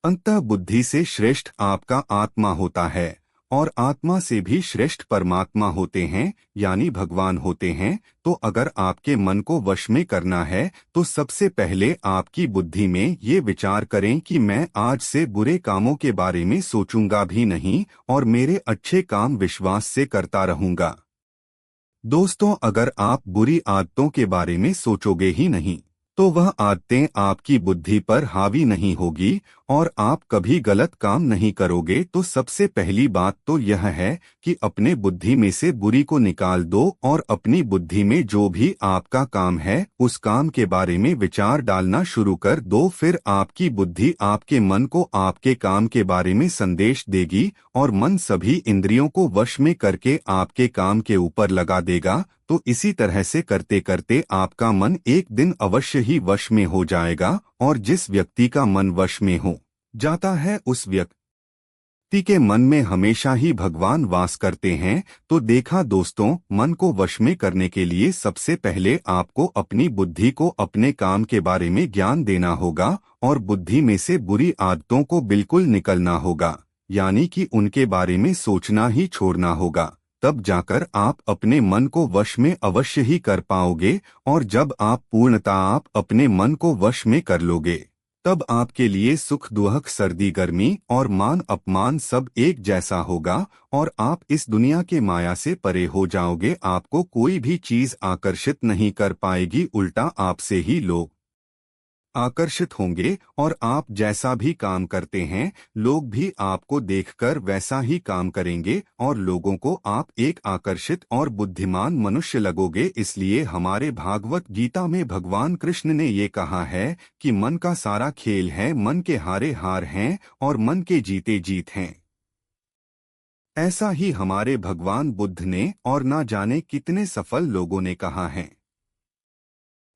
अंतः बुद्धि से श्रेष्ठ आपका आत्मा होता है और आत्मा से भी श्रेष्ठ परमात्मा होते हैं, यानी भगवान होते हैं। तो अगर आपके मन को वश में करना है तो सबसे पहले आपकी बुद्धि में ये विचार करें कि मैं आज से बुरे कामों के बारे में सोचूंगा भी नहीं और मेरे अच्छे काम विश्वास से करता रहूंगा। दोस्तों, अगर आप बुरी आदतों के बारे में सोचोगे ही नहीं तो वह आदतें आपकी बुद्धि पर हावी नहीं होगी और आप कभी गलत काम नहीं करोगे। तो सबसे पहली बात तो यह है कि अपने बुद्धि में से बुरी को निकाल दो और अपनी बुद्धि में जो भी आपका काम है उस काम के बारे में विचार डालना शुरू कर दो। फिर आपकी बुद्धि आपके मन को आपके काम के बारे में संदेश देगी और मन सभी इंद्रियों को वश में करके आपके काम के ऊपर लगा देगा। तो इसी तरह से करते करते आपका मन एक दिन अवश्य ही वश में हो जाएगा और जिस व्यक्ति का मन वश में हो जाता है उस व्यक्ति के मन में हमेशा ही भगवान वास करते हैं। तो देखा दोस्तों, मन को वश में करने के लिए सबसे पहले आपको अपनी बुद्धि को अपने काम के बारे में ज्ञान देना होगा और बुद्धि में से बुरी आदतों को बिल्कुल निकलना होगा, यानी कि उनके बारे में सोचना ही छोड़ना होगा। तब जाकर आप अपने मन को वश में अवश्य ही कर पाओगे और जब आप पूर्णतः आप अपने मन को वश में कर लोगे तब आपके लिए सुख दुख सर्दी गर्मी और मान अपमान सब एक जैसा होगा और आप इस दुनिया के माया से परे हो जाओगे। आपको कोई भी चीज आकर्षित नहीं कर पाएगी, उल्टा आपसे ही लोग आकर्षित होंगे और आप जैसा भी काम करते हैं लोग भी आपको देखकर वैसा ही काम करेंगे और लोगों को आप एक आकर्षित और बुद्धिमान मनुष्य लगोगे। इसलिए हमारे भागवत गीता में भगवान कृष्ण ने ये कहा है कि मन का सारा खेल है, मन के हारे हार हैं और मन के जीते जीत हैं। ऐसा ही हमारे भगवान बुद्ध ने और ना जाने कितने सफल लोगों ने कहा है।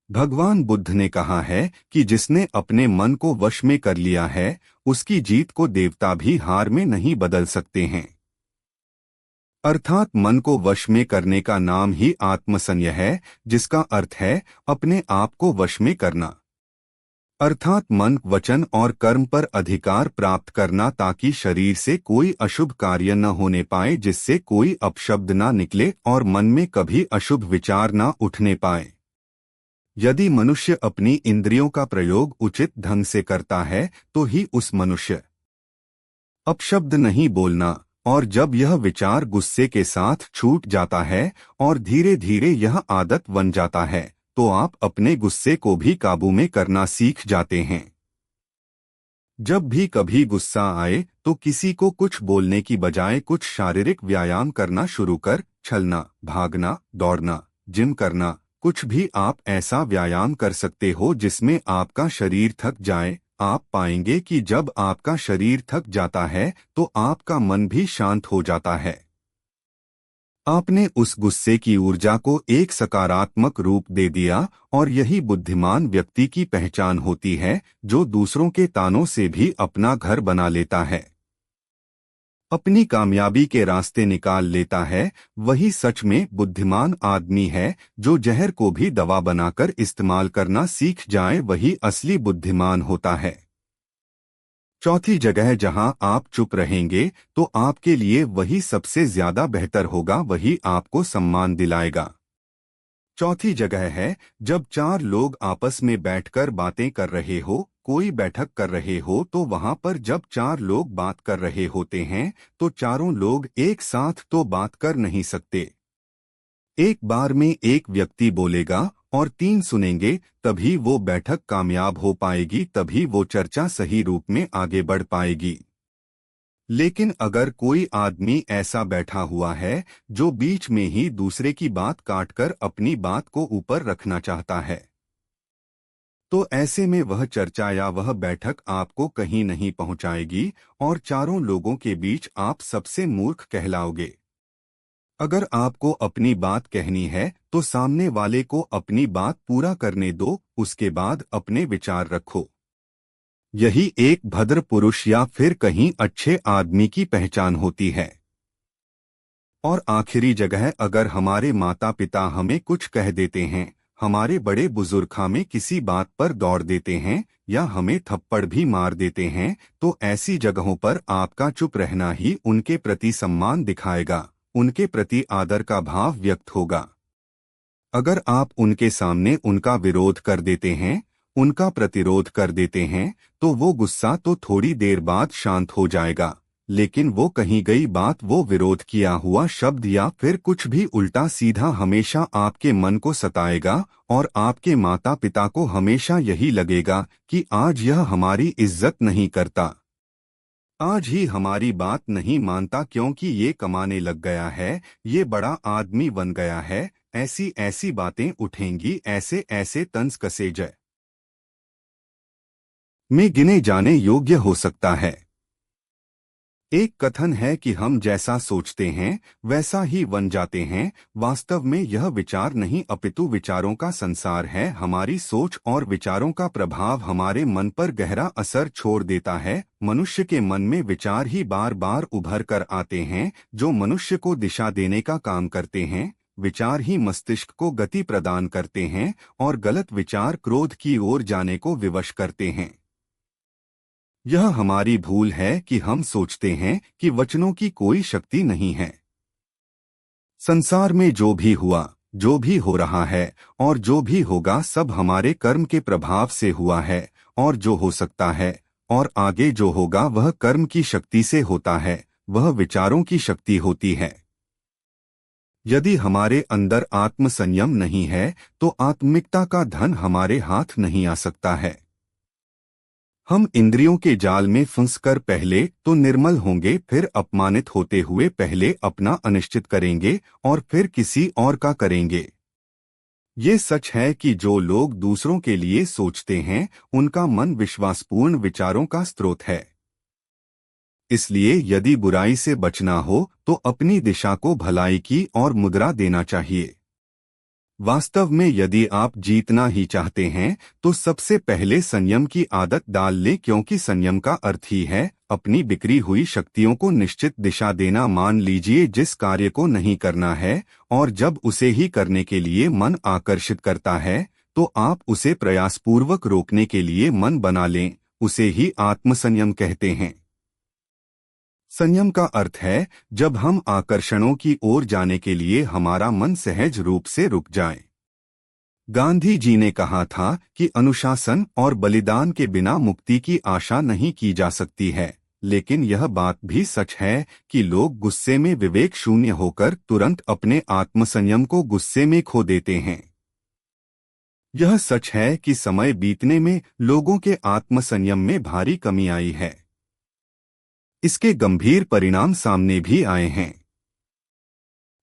भगवान बुद्ध ने कहा है कि जिसने अपने मन को वश में कर लिया है उसकी जीत को देवता भी हार में नहीं बदल सकते हैं। अर्थात मन को वश में करने का नाम ही आत्मसंयम है, जिसका अर्थ है अपने आप को वश में करना। अर्थात मन, वचन और कर्म पर अधिकार प्राप्त करना ताकि शरीर से कोई अशुभ कार्य न होने पाए, जिससे कोई अपशब्द न निकले और मन में कभी अशुभ विचार न उठने पाए। यदि मनुष्य अपनी इंद्रियों का प्रयोग उचित ढंग से करता है तो ही उस मनुष्य अपशब्द नहीं बोलना, और जब यह विचार गुस्से के साथ छूट जाता है और धीरे धीरे यह आदत बन जाता है तो आप अपने गुस्से को भी काबू में करना सीख जाते हैं। जब भी कभी गुस्सा आए तो किसी को कुछ बोलने की बजाय कुछ शारीरिक व्यायाम करना शुरू कर, चलना, भागना, दौड़ना, जिम करना, कुछ भी आप ऐसा व्यायाम कर सकते हो जिसमें आपका शरीर थक जाए। आप पाएंगे कि जब आपका शरीर थक जाता है तो आपका मन भी शांत हो जाता है। आपने उस गुस्से की ऊर्जा को एक सकारात्मक रूप दे दिया और यही बुद्धिमान व्यक्ति की पहचान होती है, जो दूसरों के तानों से भी अपना घर बना लेता है, अपनी कामयाबी के रास्ते निकाल लेता है। वही सच में बुद्धिमान आदमी है जो जहर को भी दवा बनाकर इस्तेमाल करना सीख जाए, वही असली बुद्धिमान होता है। चौथी जगह जहां आप चुप रहेंगे तो आपके लिए वही सबसे ज्यादा बेहतर होगा, वही आपको सम्मान दिलाएगा। चौथी जगह है जब चार लोग आपस में बैठकर बातें कर रहे हो, कोई बैठक कर रहे हो, तो वहां पर जब चार लोग बात कर रहे होते हैं तो चारों लोग एक साथ तो बात कर नहीं सकते। एक बार में एक व्यक्ति बोलेगा और तीन सुनेंगे, तभी वो बैठक कामयाब हो पाएगी, तभी वो चर्चा सही रूप में आगे बढ़ पाएगी। लेकिन अगर कोई आदमी ऐसा बैठा हुआ है जो बीच में ही दूसरे की बात काटकर अपनी बात को ऊपर रखना चाहता है, तो ऐसे में वह चर्चा या वह बैठक आपको कहीं नहीं पहुंचाएगी और चारों लोगों के बीच आप सबसे मूर्ख कहलाओगे। अगर आपको अपनी बात कहनी है तो सामने वाले को अपनी बात पूरा करने दो, उसके बाद अपने विचार रखो। यही एक भद्र पुरुष या फिर कहीं अच्छे आदमी की पहचान होती है। और आखिरी जगह, अगर हमारे माता पिता हमें कुछ कह देते हैं, हमारे बड़े बुजुर्ग हमें किसी बात पर दौड़ देते हैं या हमें थप्पड़ भी मार देते हैं, तो ऐसी जगहों पर आपका चुप रहना ही उनके प्रति सम्मान दिखाएगा, उनके प्रति आदर का भाव व्यक्त होगा। अगर आप उनके सामने उनका विरोध कर देते हैं, उनका प्रतिरोध कर देते हैं, तो वो गुस्सा तो थोड़ी देर बाद शांत हो जाएगा, लेकिन वो कही गई बात, वो विरोध किया हुआ शब्द या फिर कुछ भी उल्टा सीधा हमेशा आपके मन को सताएगा और आपके माता पिता को हमेशा यही लगेगा कि आज यह हमारी इज्जत नहीं करता, आज ही हमारी बात नहीं मानता, क्योंकि ये कमाने लग गया है, ये बड़ा आदमी बन गया है। ऐसी ऐसी बातें उठेंगी, ऐसे ऐसे तंज कसे जय में गिने जाने योग्य हो सकता है। एक कथन है कि हम जैसा सोचते हैं वैसा ही बन जाते हैं। वास्तव में यह विचार नहीं अपितु विचारों का संसार है। हमारी सोच और विचारों का प्रभाव हमारे मन पर गहरा असर छोड़ देता है। मनुष्य के मन में विचार ही बार बार उभर कर आते हैं जो मनुष्य को दिशा देने का काम करते हैं। विचार ही मस्तिष्क को गति प्रदान करते हैं और गलत विचार क्रोध की ओर जाने को विवश करते हैं। यह हमारी भूल है कि हम सोचते हैं कि वचनों की कोई शक्ति नहीं है। संसार में जो भी हुआ, जो भी हो रहा है और जो भी होगा, सब हमारे कर्म के प्रभाव से हुआ है, और जो हो सकता है और आगे जो होगा वह कर्म की शक्ति से होता है, वह विचारों की शक्ति होती है। यदि हमारे अंदर आत्म संयम नहीं है तो आत्मिकता का धन हमारे हाथ नहीं आ सकता है। हम इंद्रियों के जाल में फंसकर पहले तो निर्मल होंगे, फिर अपमानित होते हुए पहले अपना अनिश्चित करेंगे और फिर किसी और का करेंगे। ये सच है कि जो लोग दूसरों के लिए सोचते हैं उनका मन विश्वासपूर्ण विचारों का स्रोत है। इसलिए यदि बुराई से बचना हो तो अपनी दिशा को भलाई की और मुद्रा देना चाहिए। वास्तव में यदि आप जीतना ही चाहते हैं तो सबसे पहले संयम की आदत डाल लें, क्योंकि संयम का अर्थ ही है अपनी बिखरी हुई शक्तियों को निश्चित दिशा देना। मान लीजिए जिस कार्य को नहीं करना है और जब उसे ही करने के लिए मन आकर्षित करता है तो आप उसे प्रयासपूर्वक रोकने के लिए मन बना लें, उसे ही आत्मसंयम कहते हैं। संयम का अर्थ है जब हम आकर्षणों की ओर जाने के लिए हमारा मन सहज रूप से रुक जाए। गांधी जी ने कहा था कि अनुशासन और बलिदान के बिना मुक्ति की आशा नहीं की जा सकती है, लेकिन यह बात भी सच है कि लोग गुस्से में विवेक शून्य होकर तुरंत अपने आत्मसंयम को गुस्से में खो देते हैं। यह सच है कि समय बीतने में लोगों के आत्मसंयम में भारी कमी आई है। इसके गंभीर परिणाम सामने भी आए हैं।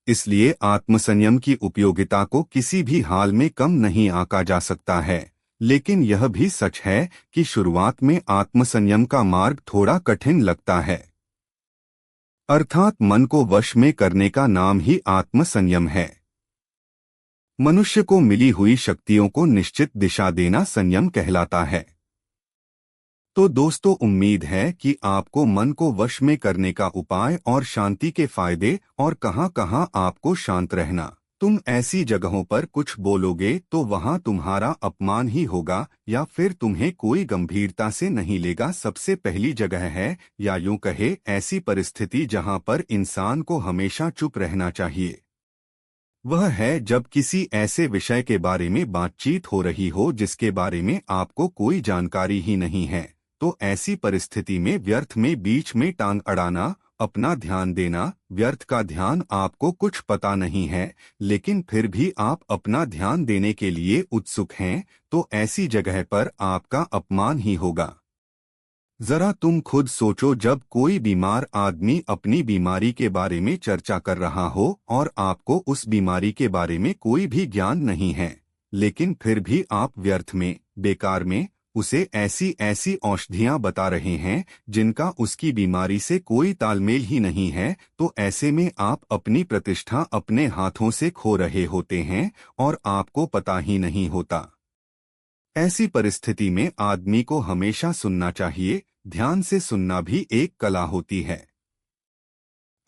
इसलिए आत्मसंयम की उपयोगिता को किसी भी हाल में कम नहीं आंका जा सकता है, लेकिन यह भी सच है कि शुरुआत में आत्मसंयम का मार्ग थोड़ा कठिन लगता है। अर्थात मन को वश में करने का नाम ही आत्मसंयम है। मनुष्य को मिली हुई शक्तियों को निश्चित दिशा देना संयम कहलाता है। तो दोस्तों, उम्मीद है कि आपको मन को वश में करने का उपाय और शांति के फायदे और कहां-कहां आपको शांत रहना। तुम ऐसी जगहों पर कुछ बोलोगे तो वहां तुम्हारा अपमान ही होगा या फिर तुम्हें कोई गंभीरता से नहीं लेगा। सबसे पहली जगह है, या यूं कहे ऐसी परिस्थिति जहां पर इंसान को हमेशा चुप रहना चाहिए, वह है जब किसी ऐसे विषय के बारे में बातचीत हो रही हो जिसके बारे में आपको कोई जानकारी ही नहीं है। तो ऐसी परिस्थिति में व्यर्थ में बीच में टांग अड़ाना, अपना ध्यान देना, व्यर्थ का ध्यान, आपको कुछ पता नहीं है लेकिन फिर भी आप अपना ध्यान देने के लिए उत्सुक हैं, तो ऐसी जगह पर आपका अपमान ही होगा। जरा तुम खुद सोचो, जब कोई बीमार आदमी अपनी बीमारी के बारे में चर्चा कर रहा हो और आपको उस बीमारी के बारे में कोई भी ज्ञान नहीं है, लेकिन फिर भी आप व्यर्थ में, बेकार में उसे ऐसी ऐसी औषधियां बता रहे हैं जिनका उसकी बीमारी से कोई तालमेल ही नहीं है, तो ऐसे में आप अपनी प्रतिष्ठा अपने हाथों से खो रहे होते हैं और आपको पता ही नहीं होता। ऐसी परिस्थिति में आदमी को हमेशा सुनना चाहिए। ध्यान से सुनना भी एक कला होती है।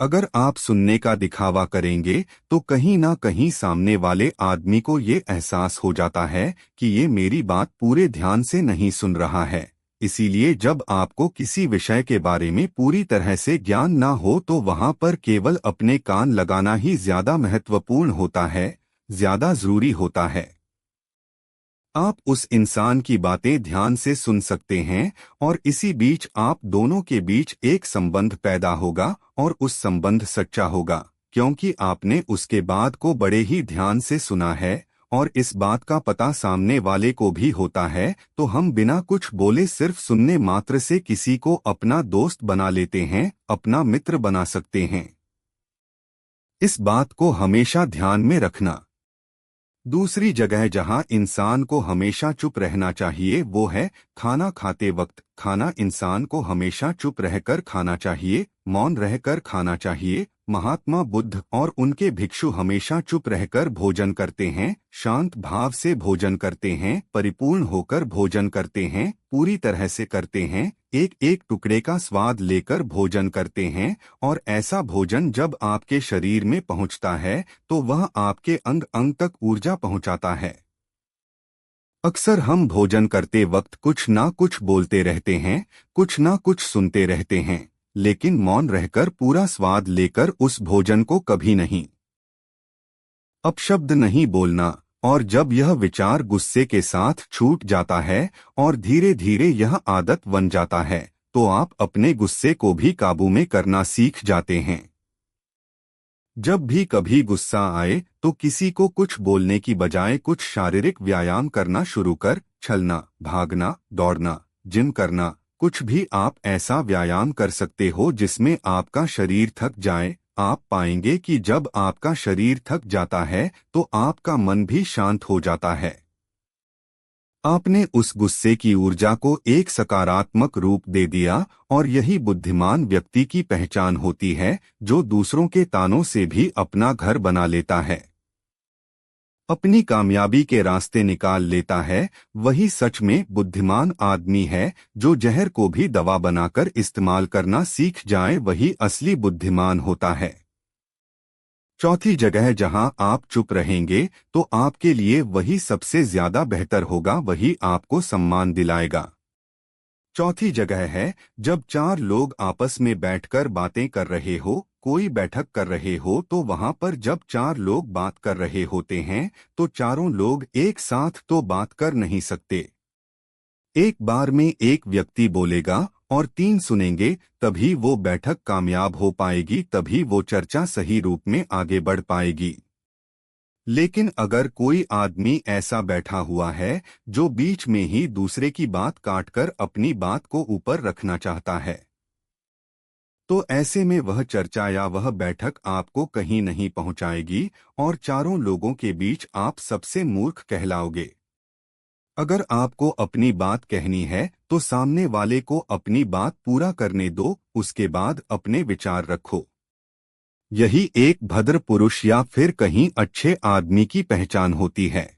अगर आप सुनने का दिखावा करेंगे तो कहीं ना कहीं सामने वाले आदमी को ये एहसास हो जाता है कि ये मेरी बात पूरे ध्यान से नहीं सुन रहा है। इसीलिए जब आपको किसी विषय के बारे में पूरी तरह से ज्ञान ना हो तो वहां पर केवल अपने कान लगाना ही ज्यादा महत्वपूर्ण होता है, ज्यादा जरूरी होता है। आप उस इंसान की बातें ध्यान से सुन सकते हैं और इसी बीच आप दोनों के बीच एक संबंध पैदा होगा और उस संबंध सच्चा होगा क्योंकि आपने उसके बात को बड़े ही ध्यान से सुना है। और इस बात का पता सामने वाले को भी होता है तो हम बिना कुछ बोले सिर्फ सुनने मात्र से किसी को अपना दोस्त बना लेते हैं, अपना मित्र बना सकते हैं। इस बात को हमेशा ध्यान में रखना। दूसरी जगह जहां इंसान को हमेशा चुप रहना चाहिए वो है खाना खाते वक्त। खाना इंसान को हमेशा चुप रहकर खाना चाहिए, मौन रहकर खाना चाहिए। महात्मा बुद्ध और उनके भिक्षु हमेशा चुप रहकर भोजन करते हैं, शांत भाव से भोजन करते हैं, परिपूर्ण होकर भोजन करते हैं, पूरी तरह से करते हैं, एक एक टुकड़े का स्वाद लेकर भोजन करते हैं। और ऐसा भोजन जब आपके शरीर में पहुंचता है तो वह आपके अंग अंग तक ऊर्जा पहुंचाता है। अक्सर हम भोजन करते वक्त कुछ ना कुछ बोलते रहते हैं, कुछ ना कुछ सुनते रहते हैं, लेकिन मौन रहकर पूरा स्वाद लेकर उस भोजन को कभी नहीं। अपशब्द नहीं बोलना। और जब यह विचार गुस्से के साथ छूट जाता है और धीरे धीरे यह आदत बन जाता है तो आप अपने गुस्से को भी काबू में करना सीख जाते हैं। जब भी कभी गुस्सा आए तो किसी को कुछ बोलने की बजाय कुछ शारीरिक व्यायाम करना शुरू कर, चलना, भागना, दौड़ना, जिम करना, कुछ भी आप ऐसा व्यायाम कर सकते हो जिसमें आपका शरीर थक जाए। आप पाएंगे कि जब आपका शरीर थक जाता है तो आपका मन भी शांत हो जाता है। आपने उस गुस्से की ऊर्जा को एक सकारात्मक रूप दे दिया और यही बुद्धिमान व्यक्ति की पहचान होती है जो दूसरों के तानों से भी अपना घर बना लेता है, अपनी कामयाबी के रास्ते निकाल लेता है। वही सच में बुद्धिमान आदमी है जो जहर को भी दवा बनाकर इस्तेमाल करना सीख जाए, वही असली बुद्धिमान होता है। चौथी जगह जहां आप चुप रहेंगे तो आपके लिए वही सबसे ज्यादा बेहतर होगा, वही आपको सम्मान दिलाएगा। चौथी जगह है जब चार लोग आपस में बैठकर बातें कर रहे हो, कोई बैठक कर रहे हो तो वहां पर जब चार लोग बात कर रहे होते हैं तो चारों लोग एक साथ तो बात कर नहीं सकते। एक बार में एक व्यक्ति बोलेगा और तीन सुनेंगे, तभी वो बैठक कामयाब हो पाएगी, तभी वो चर्चा सही रूप में आगे बढ़ पाएगी। लेकिन अगर कोई आदमी ऐसा बैठा हुआ है जो बीच में ही दूसरे की बात काटकर अपनी बात को ऊपर रखना चाहता है तो ऐसे में वह चर्चा या वह बैठक आपको कहीं नहीं पहुंचाएगी और चारों लोगों के बीच आप सबसे मूर्ख कहलाओगे। अगर आपको अपनी बात कहनी है तो सामने वाले को अपनी बात पूरा करने दो, उसके बाद अपने विचार रखो। यही एक भद्र पुरुष या फिर कहीं अच्छे आदमी की पहचान होती है।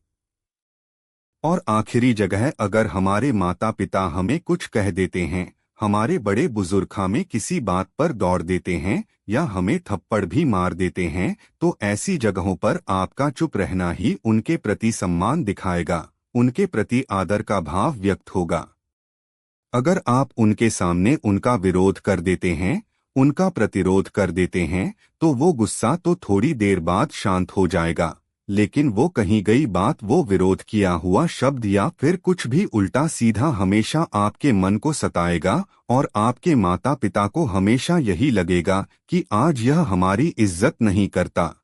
और आखिरी जगह, अगर हमारे माता पिता हमें कुछ कह देते हैं, हमारे बड़े बुजुर्ग हमें किसी बात पर दौड़ देते हैं या हमें थप्पड़ भी मार देते हैं तो ऐसी जगहों पर आपका चुप रहना ही उनके प्रति सम्मान दिखाएगा, उनके प्रति आदर का भाव व्यक्त होगा। अगर आप उनके सामने उनका विरोध कर देते हैं, उनका प्रतिरोध कर देते हैं तो वो गुस्सा तो थोड़ी देर बाद शांत हो जाएगा, लेकिन वो कही गई बात, वो विरोध किया हुआ शब्द या फिर कुछ भी उल्टा सीधा हमेशा आपके मन को सताएगा और आपके माता पिता को हमेशा यही लगेगा कि आज यह हमारी इज्जत नहीं करता,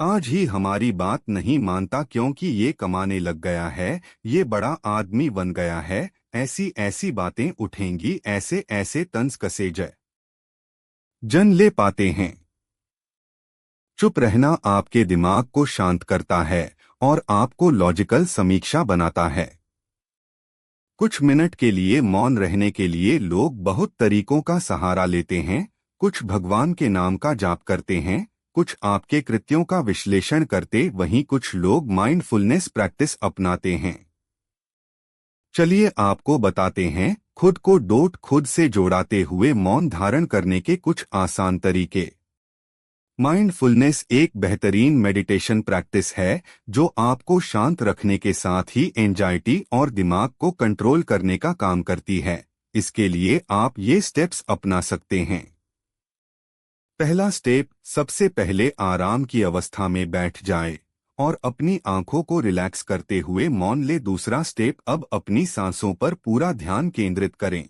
आज ही हमारी बात नहीं मानता क्योंकि ये कमाने लग गया है, ये बड़ा आदमी बन गया है। ऐसी ऐसी बातें उठेंगी, ऐसे ऐसे तंज कसे जन ले पाते हैं। चुप रहना आपके दिमाग को शांत करता है और आपको लॉजिकल समीक्षा बनाता है। कुछ मिनट के लिए मौन रहने के लिए लोग बहुत तरीकों का सहारा लेते हैं। कुछ भगवान के नाम का जाप करते हैं, कुछ आपके कृत्यों का विश्लेषण करते, वहीं कुछ लोग माइंडफुलनेस प्रैक्टिस अपनाते हैं। चलिए आपको बताते हैं खुद को डोट खुद से जोड़ाते हुए मौन धारण करने के कुछ आसान तरीके। माइंडफुलनेस एक बेहतरीन मेडिटेशन प्रैक्टिस है जो आपको शांत रखने के साथ ही एंजाइटी और दिमाग को कंट्रोल करने का काम करती है। इसके लिए आप ये स्टेप्स अपना सकते हैं। पहला स्टेप, सबसे पहले आराम की अवस्था में बैठ जाएं और अपनी आंखों को रिलैक्स करते हुए मौन ले। दूसरा स्टेप, अब अपनी सांसों पर पूरा ध्यान केंद्रित करें।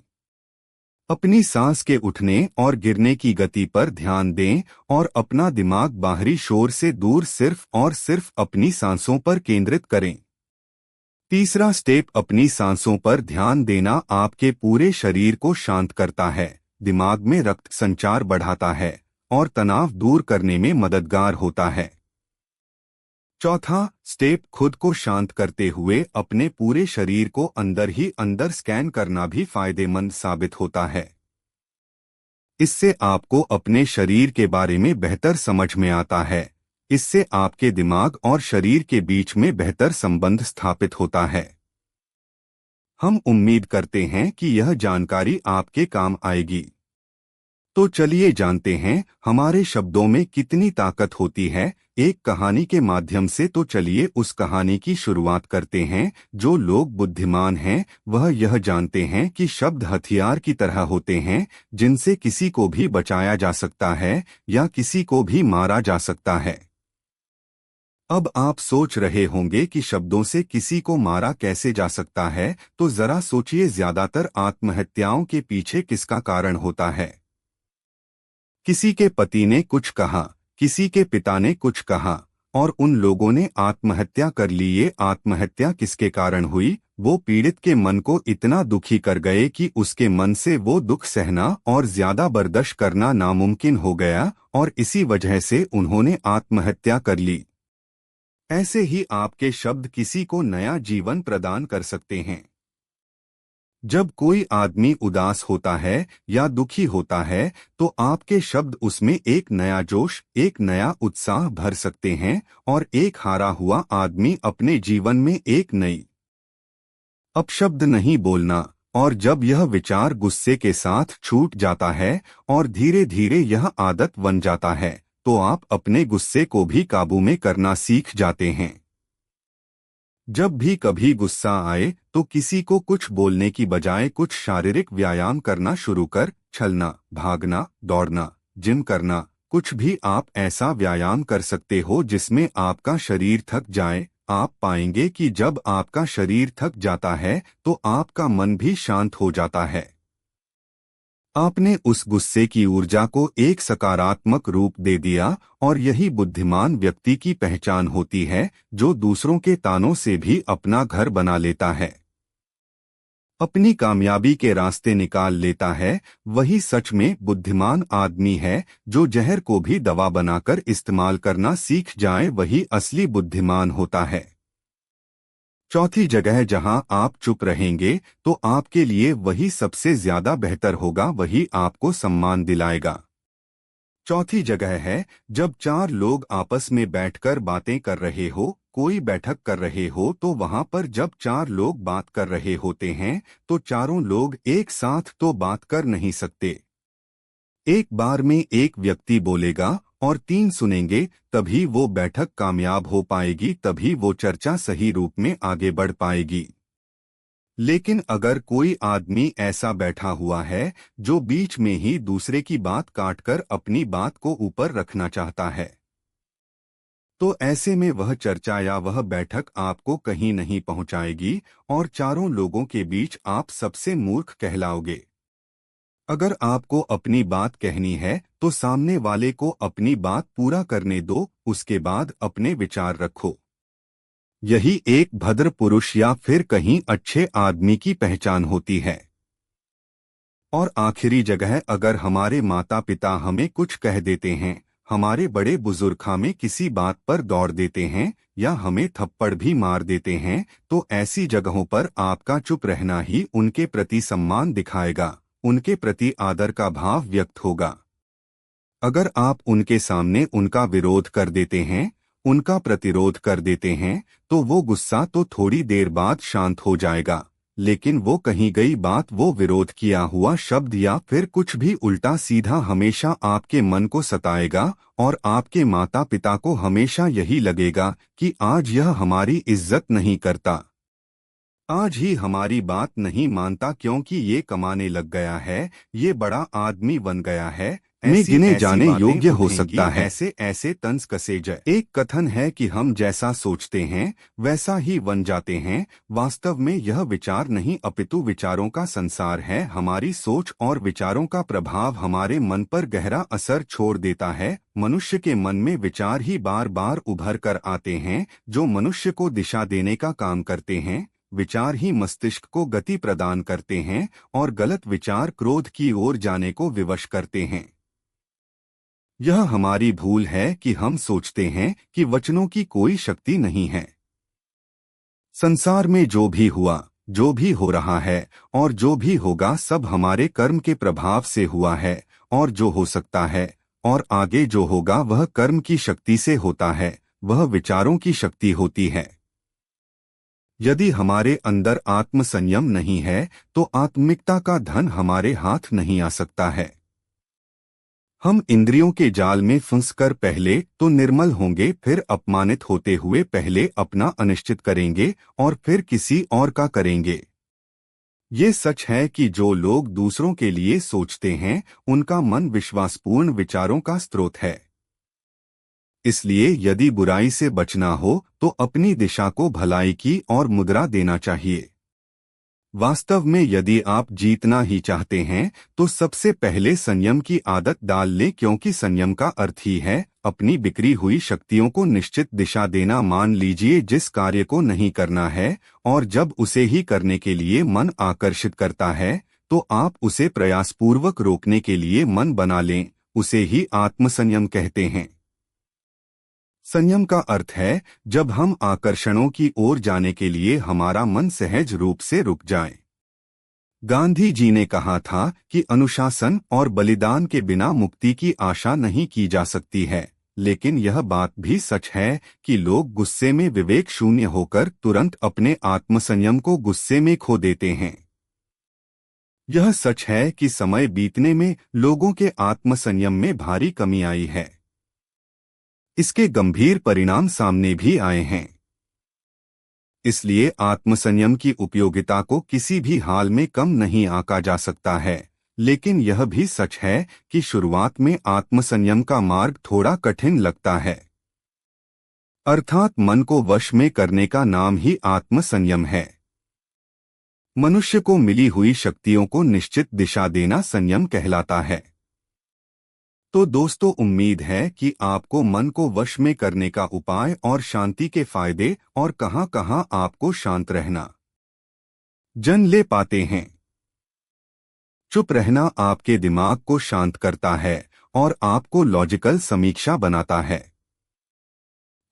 अपनी सांस के उठने और गिरने की गति पर ध्यान दें और अपना दिमाग बाहरी शोर से दूर सिर्फ और सिर्फ अपनी सांसों पर केंद्रित करें। तीसरा स्टेप, अपनी सांसों पर ध्यान देना आपके पूरे शरीर को शांत करता है, दिमाग में रक्त संचार बढ़ाता है और तनाव दूर करने में मददगार होता है। चौथा स्टेप, खुद को शांत करते हुए अपने पूरे शरीर को अंदर ही अंदर स्कैन करना भी फायदेमंद साबित होता है। इससे आपको अपने शरीर के बारे में बेहतर समझ में आता है। इससे आपके दिमाग और शरीर के बीच में बेहतर संबंध स्थापित होता है। हम उम्मीद करते हैं कि यह जानकारी आपके काम आएगी। तो चलिए जानते हैं हमारे शब्दों में कितनी ताकत होती है एक कहानी के माध्यम से। तो चलिए उस कहानी की शुरुआत करते हैं। जो लोग बुद्धिमान हैं वह यह जानते हैं कि शब्द हथियार की तरह होते हैं जिनसे किसी को भी बचाया जा सकता है या किसी को भी मारा जा सकता है। अब आप सोच रहे होंगे कि शब्दों से किसी को मारा कैसे जा सकता है, तो जरा सोचिए, ज्यादातर आत्महत्याओं के पीछे किसका कारण होता है? किसी के पति ने कुछ कहा, किसी के पिता ने कुछ कहा और उन लोगों ने आत्महत्या कर ली। ये आत्महत्या किसके कारण हुई? वो पीड़ित के मन को इतना दुखी कर गए कि उसके मन से वो दुख सहना और ज्यादा बर्दाश्त करना नामुमकिन हो गया और इसी वजह से उन्होंने आत्महत्या कर ली। ऐसे ही आपके शब्द किसी को नया जीवन प्रदान कर सकते हैं। जब कोई आदमी उदास होता है या दुखी होता है तो आपके शब्द उसमें एक नया जोश, एक नया उत्साह भर सकते हैं और एक हारा हुआ आदमी अपने जीवन में एक नई अपशब्द नहीं बोलना। और जब यह विचार गुस्से के साथ छूट जाता है और धीरे धीरे यह आदत बन जाता है तो आप अपने गुस्से को भी काबू में करना सीख जाते हैं। जब भी कभी गुस्सा आए तो किसी को कुछ बोलने की बजाय कुछ शारीरिक व्यायाम करना शुरू कर, चलना, भागना, दौड़ना, जिम करना, कुछ भी आप ऐसा व्यायाम कर सकते हो जिसमें आपका शरीर थक जाए। आप पाएंगे कि जब आपका शरीर थक जाता है तो आपका मन भी शांत हो जाता है। आपने उस गुस्से की ऊर्जा को एक सकारात्मक रूप दे दिया और यही बुद्धिमान व्यक्ति की पहचान होती है, जो दूसरों के तानों से भी अपना घर बना लेता है, अपनी कामयाबी के रास्ते निकाल लेता है। वही सच में बुद्धिमान आदमी है जो जहर को भी दवा बनाकर इस्तेमाल करना सीख जाए, वही असली बुद्धिमान होता है। चौथी जगह जहां आप चुप रहेंगे तो आपके लिए वही सबसे ज्यादा बेहतर होगा, वही आपको सम्मान दिलाएगा। चौथी जगह है जब चार लोग आपस में बैठकर बातें कर रहे हो, कोई बैठक कर रहे हो, तो वहां पर जब चार लोग बात कर रहे होते हैं तो चारों लोग एक साथ तो बात कर नहीं सकते। एक बार में एक व्यक्ति बोलेगा और तीन सुनेंगे, तभी वो बैठक कामयाब हो पाएगी, तभी वो चर्चा सही रूप में आगे बढ़ पाएगी। लेकिन अगर कोई आदमी ऐसा बैठा हुआ है जो बीच में ही दूसरे की बात काटकर अपनी बात को ऊपर रखना चाहता है, तो ऐसे में वह चर्चा या वह बैठक आपको कहीं नहीं पहुंचाएगी और चारों लोगों के बीच आप सबसे मूर्ख कहलाओगे। अगर आपको अपनी बात कहनी है तो सामने वाले को अपनी बात पूरा करने दो, उसके बाद अपने विचार रखो। यही एक भद्र पुरुष या फिर कहीं अच्छे आदमी की पहचान होती है। और आखिरी जगह, अगर हमारे माता पिता हमें कुछ कह देते हैं, हमारे बड़े बुजुर्ग हमें किसी बात पर दौड़ देते हैं या हमें थप्पड़ भी मार देते हैं, तो ऐसी जगहों पर आपका चुप रहना ही उनके प्रति सम्मान दिखाएगा, उनके प्रति आदर का भाव व्यक्त होगा। अगर आप उनके सामने उनका विरोध कर देते हैं, उनका प्रतिरोध कर देते हैं, तो वो गुस्सा तो थोड़ी देर बाद शांत हो जाएगा, लेकिन वो कही गई बात, वो विरोध किया हुआ शब्द या फिर कुछ भी उल्टा सीधा हमेशा आपके मन को सताएगा और आपके माता पिता को हमेशा यही लगेगा कि आज यह हमारी इज्जत नहीं करता, आज ही हमारी बात नहीं मानता क्योंकि ये कमाने लग गया है, ये बड़ा आदमी बन गया है, में गिने जाने योग्य हो सकता है। ऐसे ऐसे तंज कसे जाए। एक कथन है कि हम जैसा सोचते हैं वैसा ही बन जाते हैं। वास्तव में यह विचार नहीं अपितु विचारों का संसार है। हमारी सोच और विचारों का प्रभाव हमारे मन पर गहरा असर छोड़ देता है। मनुष्य के मन में विचार ही बार बार उभर कर आते हैं जो मनुष्य को दिशा देने का काम करते हैं। विचार ही मस्तिष्क को गति प्रदान करते हैं और गलत विचार क्रोध की ओर जाने को विवश करते हैं। यह हमारी भूल है कि हम सोचते हैं कि वचनों की कोई शक्ति नहीं है। संसार में जो भी हुआ, जो भी हो रहा है और जो भी होगा सब हमारे कर्म के प्रभाव से हुआ है, और जो हो सकता है और आगे जो होगा वह कर्म की शक्ति से होता है, वह विचारों की शक्ति होती है। यदि हमारे अंदर आत्म संयम नहीं है तो आत्मिकता का धन हमारे हाथ नहीं आ सकता है। हम इंद्रियों के जाल में फंसकर पहले तो निर्मल होंगे, फिर अपमानित होते हुए पहले अपना अनिश्चित करेंगे और फिर किसी और का करेंगे। ये सच है कि जो लोग दूसरों के लिए सोचते हैं उनका मन विश्वासपूर्ण विचारों का स्रोत है। इसलिए यदि बुराई से बचना हो तो अपनी दिशा को भलाई की और मुद्रा देना चाहिए। वास्तव में यदि आप जीतना ही चाहते हैं तो सबसे पहले संयम की आदत डाल लें, क्योंकि संयम का अर्थ ही है अपनी बिखरी हुई शक्तियों को निश्चित दिशा देना। मान लीजिए जिस कार्य को नहीं करना है और जब उसे ही करने के लिए मन आकर्षित करता है तो आप उसे प्रयासपूर्वक रोकने के लिए मन बना लें। उसे ही आत्मसंयम कहते हैं। संयम का अर्थ है जब हम आकर्षणों की ओर जाने के लिए हमारा मन सहज रूप से रुक जाए। गांधी जी ने कहा था कि अनुशासन और बलिदान के बिना मुक्ति की आशा नहीं की जा सकती है, लेकिन यह बात भी सच है कि लोग गुस्से में विवेक शून्य होकर तुरंत अपने आत्मसंयम को गुस्से में खो देते हैं। यह सच है कि समय बीतने में लोगों के आत्मसंयम में भारी कमी आई है। इसके गंभीर परिणाम सामने भी आए हैं। इसलिए आत्मसंयम की उपयोगिता को किसी भी हाल में कम नहीं आंका जा सकता है, लेकिन यह भी सच है कि शुरुआत में आत्मसंयम का मार्ग थोड़ा कठिन लगता है। अर्थात मन को वश में करने का नाम ही आत्मसंयम है। मनुष्य को मिली हुई शक्तियों को निश्चित दिशा देना संयम कहलाता है। तो दोस्तों, उम्मीद है कि आपको मन को वश में करने का उपाय और शांति के फायदे और कहां-कहां आपको शांत रहना जन ले पाते हैं। चुप रहना आपके दिमाग को शांत करता है और आपको लॉजिकल समीक्षा बनाता है।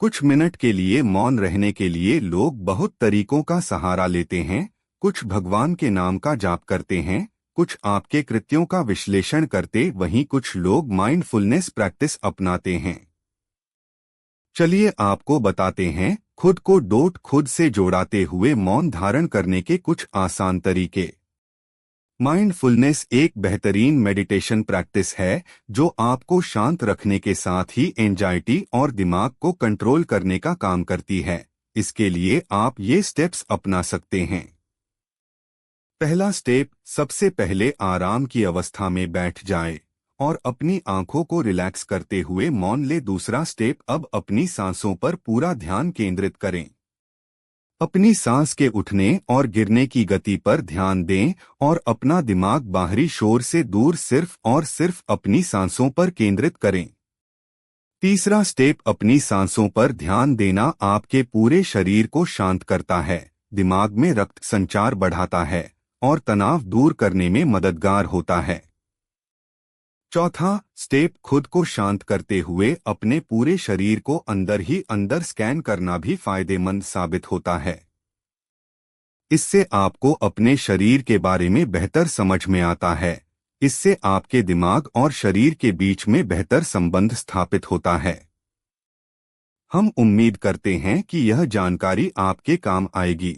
कुछ मिनट के लिए मौन रहने के लिए लोग बहुत तरीकों का सहारा लेते हैं। कुछ भगवान के नाम का जाप करते हैं, कुछ आपके कृत्यों का विश्लेषण करते, वहीं कुछ लोग माइंडफुलनेस प्रैक्टिस अपनाते हैं। चलिए आपको बताते हैं खुद को डोट खुद से जोड़ाते हुए मौन धारण करने के कुछ आसान तरीके। माइंडफुलनेस एक बेहतरीन मेडिटेशन प्रैक्टिस है जो आपको शांत रखने के साथ ही एंजाइटी और दिमाग को कंट्रोल करने का काम करती है। इसके लिए आप ये स्टेप्स अपना सकते हैं। पहला स्टेप, सबसे पहले आराम की अवस्था में बैठ जाएं और अपनी आंखों को रिलैक्स करते हुए मौन ले। दूसरा स्टेप, अब अपनी सांसों पर पूरा ध्यान केंद्रित करें। अपनी सांस के उठने और गिरने की गति पर ध्यान दें और अपना दिमाग बाहरी शोर से दूर सिर्फ और सिर्फ अपनी सांसों पर केंद्रित करें। तीसरा स्टेप, अपनी सांसों पर ध्यान देना आपके पूरे शरीर को शांत करता है, दिमाग में रक्त संचार बढ़ाता है और तनाव दूर करने में मददगार होता है। चौथा स्टेप, खुद को शांत करते हुए अपने पूरे शरीर को अंदर ही अंदर स्कैन करना भी फायदेमंद साबित होता है। इससे आपको अपने शरीर के बारे में बेहतर समझ में आता है। इससे आपके दिमाग और शरीर के बीच में बेहतर संबंध स्थापित होता है। हम उम्मीद करते हैं कि यह जानकारी आपके काम आएगी।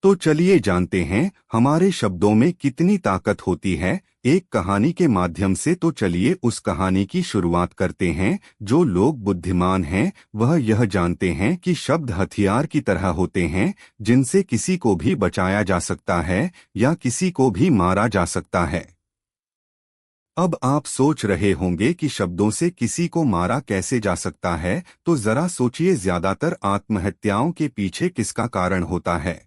तो चलिए जानते हैं हमारे शब्दों में कितनी ताकत होती है एक कहानी के माध्यम से। तो चलिए उस कहानी की शुरुआत करते हैं। जो लोग बुद्धिमान हैं वह यह जानते हैं कि शब्द हथियार की तरह होते हैं, जिनसे किसी को भी बचाया जा सकता है या किसी को भी मारा जा सकता है। अब आप सोच रहे होंगे कि शब्दों से किसी को मारा कैसे जा सकता है, तो जरा सोचिए, ज्यादातर आत्महत्याओं के पीछे किसका कारण होता है?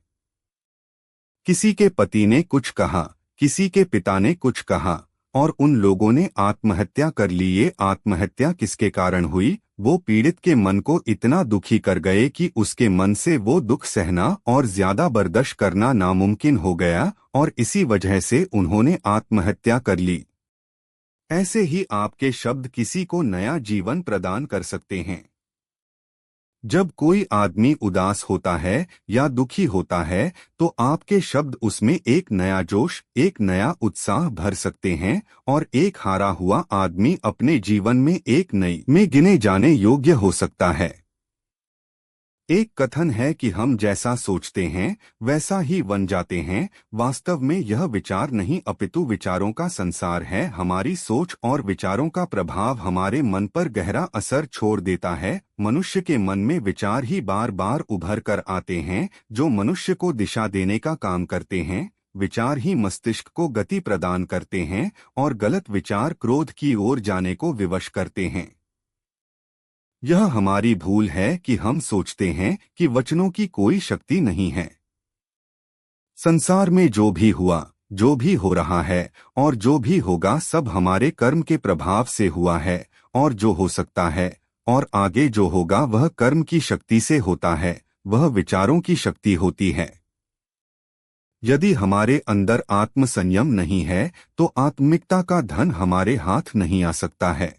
किसी के पति ने कुछ कहा, किसी के पिता ने कुछ कहा और उन लोगों ने आत्महत्या कर ली। ये आत्महत्या किसके कारण हुई? वो पीड़ित के मन को इतना दुखी कर गए कि उसके मन से वो दुख सहना और ज्यादा बर्दाश्त करना नामुमकिन हो गया और इसी वजह से उन्होंने आत्महत्या कर ली। ऐसे ही आपके शब्द किसी को नया जीवन प्रदान कर सकते हैं। जब कोई आदमी उदास होता है या दुखी होता है तो आपके शब्द उसमें एक नया जोश, एक नया उत्साह भर सकते हैं और एक हारा हुआ आदमी अपने जीवन में एक नई में गिने जाने योग्य हो सकता है। एक कथन है कि हम जैसा सोचते हैं वैसा ही बन जाते हैं। वास्तव में यह विचार नहीं अपितु विचारों का संसार है। हमारी सोच और विचारों का प्रभाव हमारे मन पर गहरा असर छोड़ देता है। मनुष्य के मन में विचार ही बार बार उभर कर आते हैं जो मनुष्य को दिशा देने का काम करते हैं। विचार ही मस्तिष्क को गति प्रदान करते हैं और गलत विचार क्रोध की ओर जाने को विवश करते हैं। यह हमारी भूल है कि हम सोचते हैं कि वचनों की कोई शक्ति नहीं है। संसार में जो भी हुआ, जो भी हो रहा है और जो भी होगा सब हमारे कर्म के प्रभाव से हुआ है, और जो हो सकता है और आगे जो होगा वह कर्म की शक्ति से होता है, वह विचारों की शक्ति होती है। यदि हमारे अंदर आत्मसंयम नहीं है तो आत्मिकता का धन हमारे हाथ नहीं आ सकता है।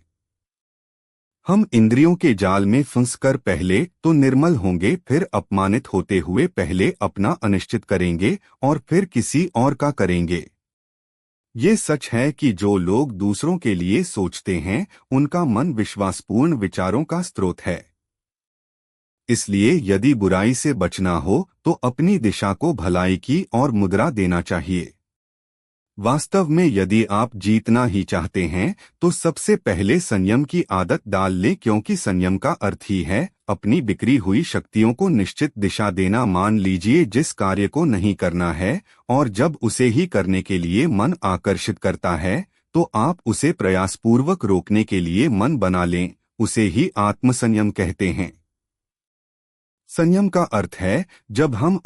हम इंद्रियों के जाल में फंसकर पहले तो निर्मल होंगे, फिर अपमानित होते हुए पहले अपना अनिश्चित करेंगे और फिर किसी और का करेंगे। ये सच है कि जो लोग दूसरों के लिए सोचते हैं उनका मन विश्वासपूर्ण विचारों का स्रोत है। इसलिए यदि बुराई से बचना हो तो अपनी दिशा को भलाई की और मुद्रा देना चाहिए। वास्तव में यदि आप जीतना ही चाहते हैं तो सबसे पहले संयम की आदत डाल लें, क्योंकि संयम का अर्थ ही है अपनी बिखरी हुई शक्तियों को निश्चित दिशा देना। मान लीजिए जिस कार्य को नहीं करना है और जब उसे ही करने के लिए मन आकर्षित करता है तो आप उसे प्रयासपूर्वक रोकने के लिए मन बना लें। उसे ही आत्मसंयम कहते हैं। संयम का अर्थ है जब हम